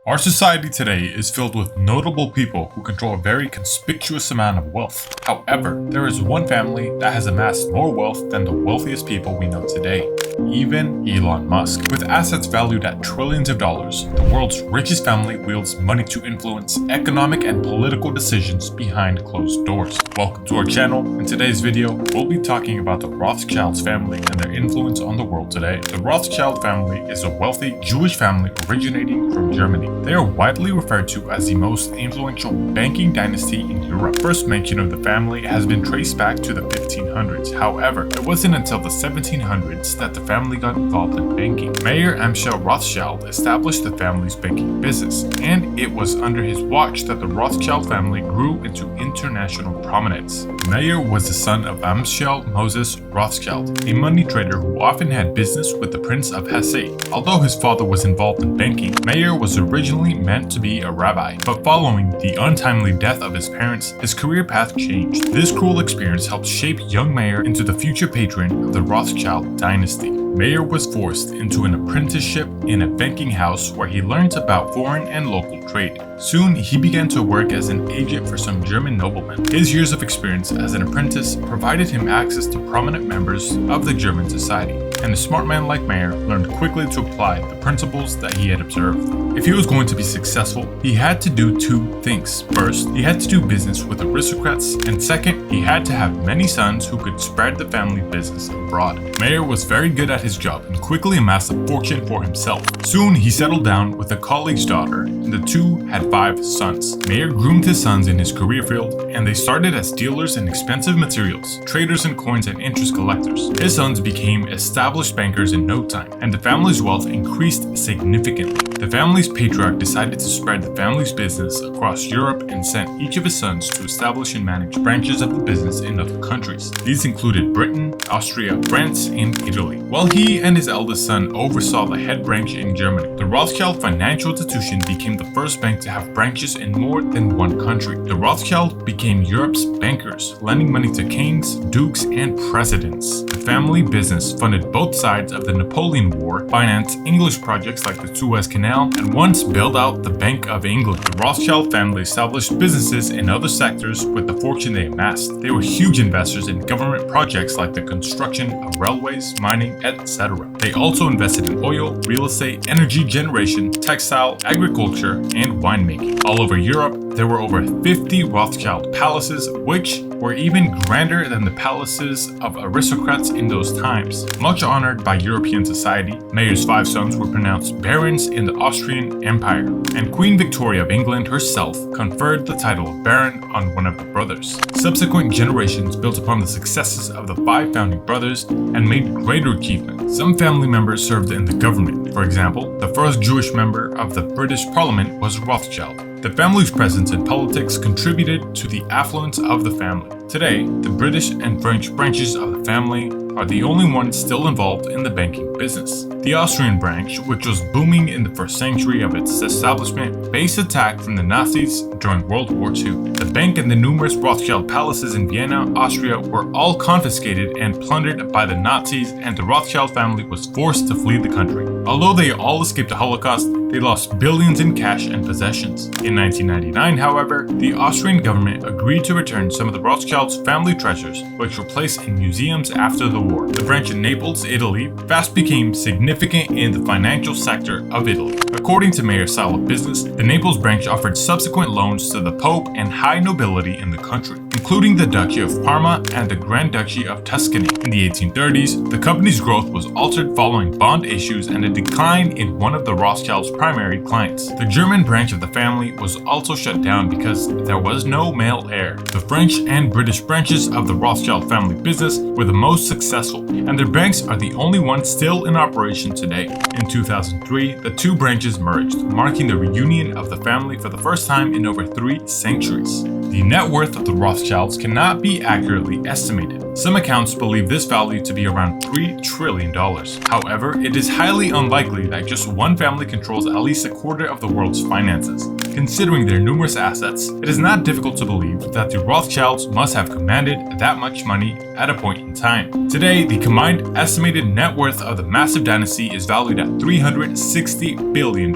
Our society today is filled with notable people who control a very conspicuous amount of wealth. However, there is one family that has amassed more wealth than the wealthiest people we know today, even Elon Musk. With assets valued at trillions of dollars, the world's richest family wields money to influence economic and political decisions behind closed doors. Welcome to our channel. In today's video, we'll be talking about the Rothschilds family and their influence on the world today. The Rothschild family is a wealthy Jewish family originating from Germany. They are widely referred to as the most influential banking dynasty in Europe. First mention of the family has been traced back to the 1500s. However, it wasn't until the 1700s that the family got involved in banking. Mayer Amschel Rothschild established the family's banking business, and it was under his watch that the Rothschild family grew into international prominence. Mayer was the son of Amschel Moses Rothschild, a money trader who often had business with the Prince of Hesse. Although his father was involved in banking, Mayer was originally meant to be a rabbi, but following the untimely death of his parents, his career path changed. This cruel experience helped shape young Mayer into the future patron of the Rothschild dynasty. Mayer was forced into an apprenticeship in a banking house where he learned about foreign and local trade. Soon, he began to work as an agent for some German noblemen. His years of experience as an apprentice provided him access to prominent members of the German society, and a smart man like Mayer learned quickly to apply the principles that he had observed. If he was going to be successful, he had to do two things. First, he had to do business with aristocrats, and second, he had to have many sons who could spread the family business abroad. Mayer was very good at his job and quickly amassed a fortune for himself. Soon, he settled down with a colleague's daughter, and the two had 5 sons. Mayer groomed his sons in his career field, and they started as dealers in expensive materials, traders in coins, and interest collectors. His sons became established bankers in no time, and the family's wealth increased significantly. The family's patriarch decided to spread the family's business across Europe and sent each of his sons to establish and manage branches of the business in other countries. These included Britain, Austria, France, and Italy, while he and his eldest son oversaw the head branch in Germany. The Rothschild financial institution became the first bank to have branches in more than one country. The Rothschild became Europe's bankers, lending money to kings, dukes, and presidents. The family business funded both sides of the Napoleon War, financed English projects like the Suez Canal, and once bailed out the Bank of England. The Rothschild family established businesses in other sectors with the fortune they amassed. They were huge investors in government projects like the construction of railways, mining, etc. They also invested in oil, real estate, energy generation, textile, agriculture, and winemaking. All over Europe, there were over 50 Rothschild palaces, which were even grander than the palaces of aristocrats in those times. Much honored by European society, Mayer's 5 sons were pronounced barons in the Austrian Empire, and Queen Victoria of England herself conferred the title of baron on one of the brothers. Subsequent generations built upon the successes of the 5 founding brothers and made greater achievements. Some family members served in the government. For example, the first Jewish member of the British Parliament was Rothschild. The family's presence in politics contributed to the affluence of the family. Today, the British and French branches of the family are the only ones still involved in the banking business. The Austrian branch, which was booming in the first century of its establishment, faced attack from the Nazis during World War II. The bank and the numerous Rothschild palaces in Vienna, Austria were all confiscated and plundered by the Nazis, and the Rothschild family was forced to flee the country. Although they all escaped the Holocaust, they lost billions in cash and possessions. In 1999, however, the Austrian government agreed to return some of the Rothschild's family treasures, which were placed in museums after the war. The branch in Naples, Italy, fast became significant in the financial sector of Italy. According to Mayer's style of business, the Naples branch offered subsequent loans to the Pope and high nobility in the country, including the Duchy of Parma and the Grand Duchy of Tuscany. In the 1830s, the company's growth was altered following bond issues and a decline in one of the Rothschild's primary clients. The German branch of the family was also shut down because there was no male heir. The French and British branches of the Rothschild family business were the most successful, and their banks are the only ones still in operation today. In 2003, the two branches merged, marking the reunion of the family for the first time in over 3 centuries. The net worth of the Rothschilds cannot be accurately estimated. Some accounts believe this value to be around $3 trillion. However, it is highly unlikely that just one family controls at least a quarter of the world's finances. Considering their numerous assets, it is not difficult to believe that the Rothschilds must have commanded that much money at a point in time. Today, the combined estimated net worth of the massive dynasty is valued at $360 billion.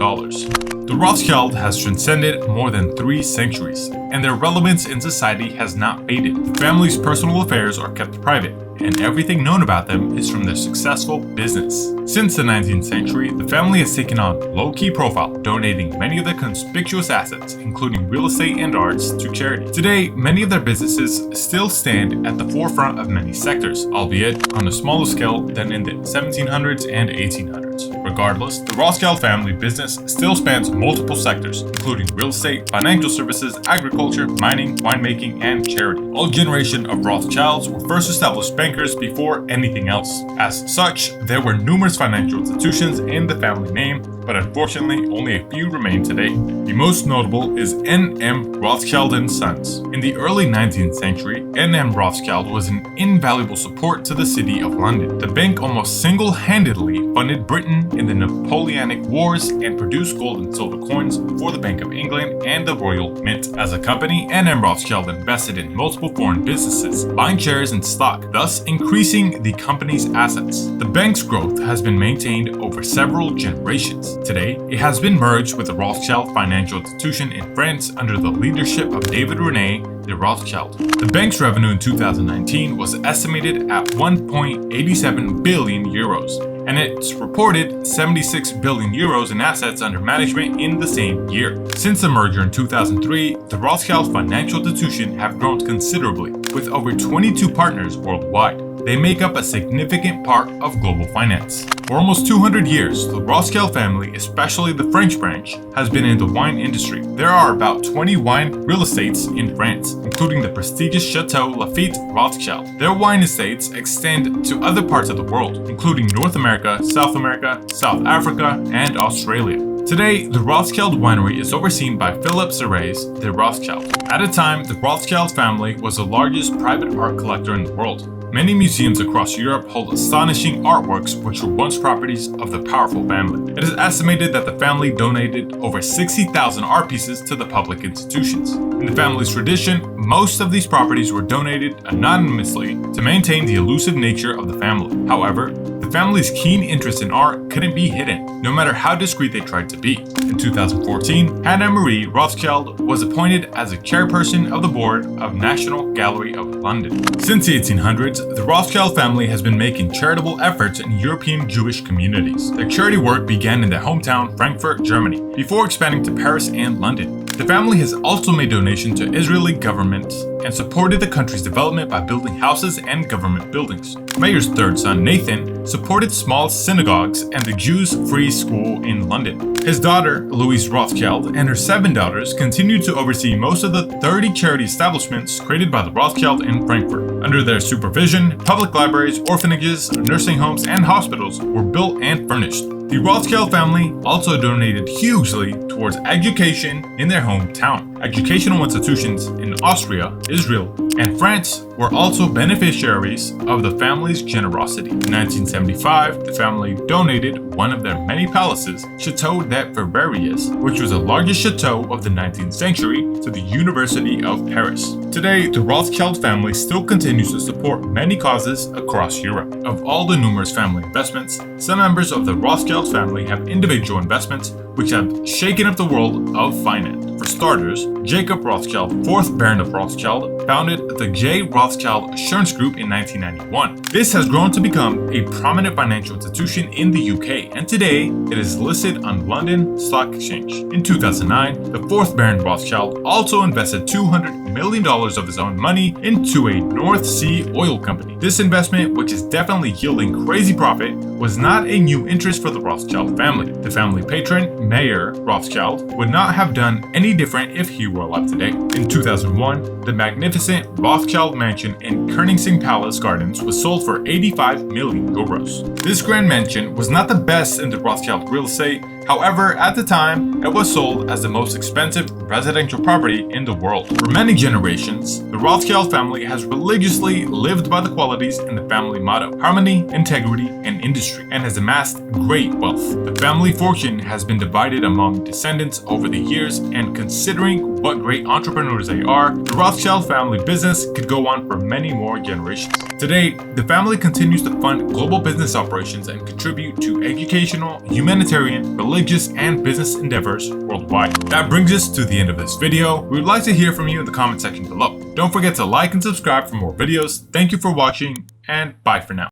The Rothschild has transcended more than 3 centuries, and their relevance in society has not faded. The family's personal affairs are kept private, and everything known about them is from their successful business. Since the 19th century, the family has taken on low-key profile, donating many of their conspicuous assets, including real estate and arts, to charity. Today, many of their businesses still stand at the forefront of many sectors, albeit on a smaller scale than in the 1700s and 1800s. Regardless, the Rothschild family business still spans multiple sectors, including real estate, financial services, agriculture, mining, winemaking, and charity. All generation of Rothschilds were first established bankers before anything else. As such, there were numerous financial institutions in the family name, but unfortunately only a few remain today. The most notable is N.M. Rothschild & Sons. In the early 19th century, N.M. Rothschild was an invaluable support to the city of London. The bank almost single-handedly funded Britain in the Napoleonic Wars and produced gold and silver coins for the Bank of England and the Royal Mint. As a company, N.M. Rothschild invested in multiple foreign businesses, buying shares and stock, thus increasing the company's assets. The bank's growth has been maintained over several generations. Today, it has been merged with the Rothschild financial institution in France under the leadership of David René de Rothschild. The bank's revenue in 2019 was estimated at 1.87 billion euros, and it's reported 76 billion euros in assets under management in the same year. Since the merger in 2003, the Rothschild financial institution have grown considerably, with over 22 partners worldwide. They make up a significant part of global finance. For almost 200 years, the Rothschild family, especially the French branch, has been in the wine industry. There are about 20 wine real estates in France, including the prestigious Chateau Lafite Rothschild. Their wine estates extend to other parts of the world, including North America, South Africa, and Australia. Today, the Rothschild winery is overseen by Philip Serres de Rothschild. At a time, the Rothschild family was the largest private art collector in the world. Many museums across Europe hold astonishing artworks which were once properties of the powerful family. It is estimated that the family donated over 60,000 art pieces to the public institutions. In the family's tradition, most of these properties were donated anonymously to maintain the elusive nature of the family. However, the family's keen interest in art couldn't be hidden, no matter how discreet they tried to be. In 2014, Hannah Marie Rothschild was appointed as a chairperson of the board of National Gallery of London. Since the 1800s, the Rothschild family has been making charitable efforts in European Jewish communities. Their charity work began in their hometown, Frankfurt, Germany, before expanding to Paris and London. The family has also made donations to Israeli government and supported the country's development by building houses and government buildings. Mayor's third son, Nathan, supported small synagogues and the Jews' Free School in London. His daughter, Louise Rothschild, and her 7 daughters continued to oversee most of the 30 charity establishments created by the Rothschild in Frankfurt. Under their supervision, public libraries, orphanages, nursing homes, and hospitals were built and furnished. The Rothschild family also donated hugely towards education in their hometown. Educational institutions in Austria, Israel, and France were also beneficiaries of the family's generosity. In 1975, the family donated one of their many palaces, Chateau des Verreries, which was the largest chateau of the 19th century, to the University of Paris. Today, the Rothschild family still continues to support many causes across Europe. Of all the numerous family investments, some members of the Rothschild family have individual investments which have shaken up the world of finance. For starters, Jacob Rothschild, 4th Baron of Rothschild, founded the J. Rothschild Assurance Group in 1991. This has grown to become a prominent financial institution in the UK, and today it is listed on London Stock Exchange. In 2009, the 4th Baron Rothschild also invested $200 million of his own money into a North Sea oil company. This investment, which is definitely yielding crazy profit, was not a new interest for the Rothschild family. The family patron, Mayer Rothschild, would not have done any different if he were alive today. In 2001, the magnificent Rothschild mansion in Königstein Palace Gardens was sold for 85 million euros. This grand mansion was not the best in the Rothschild real estate. However, at the time, it was sold as the most expensive residential property in the world. For many generations, the Rothschild family has religiously lived by the qualities in the family motto: harmony, integrity, and industry, and has amassed great wealth. The family fortune has been divided among descendants over the years, and considering what great entrepreneurs they are, the Rothschild family business could go on for many more generations. Today, the family continues to fund global business operations and contribute to educational, humanitarian, religious, religious, and business endeavors worldwide. That brings us to the end of this video. We would like to hear from you in the comment section below. Don't forget to like and subscribe for more videos. Thank you for watching, and bye for now.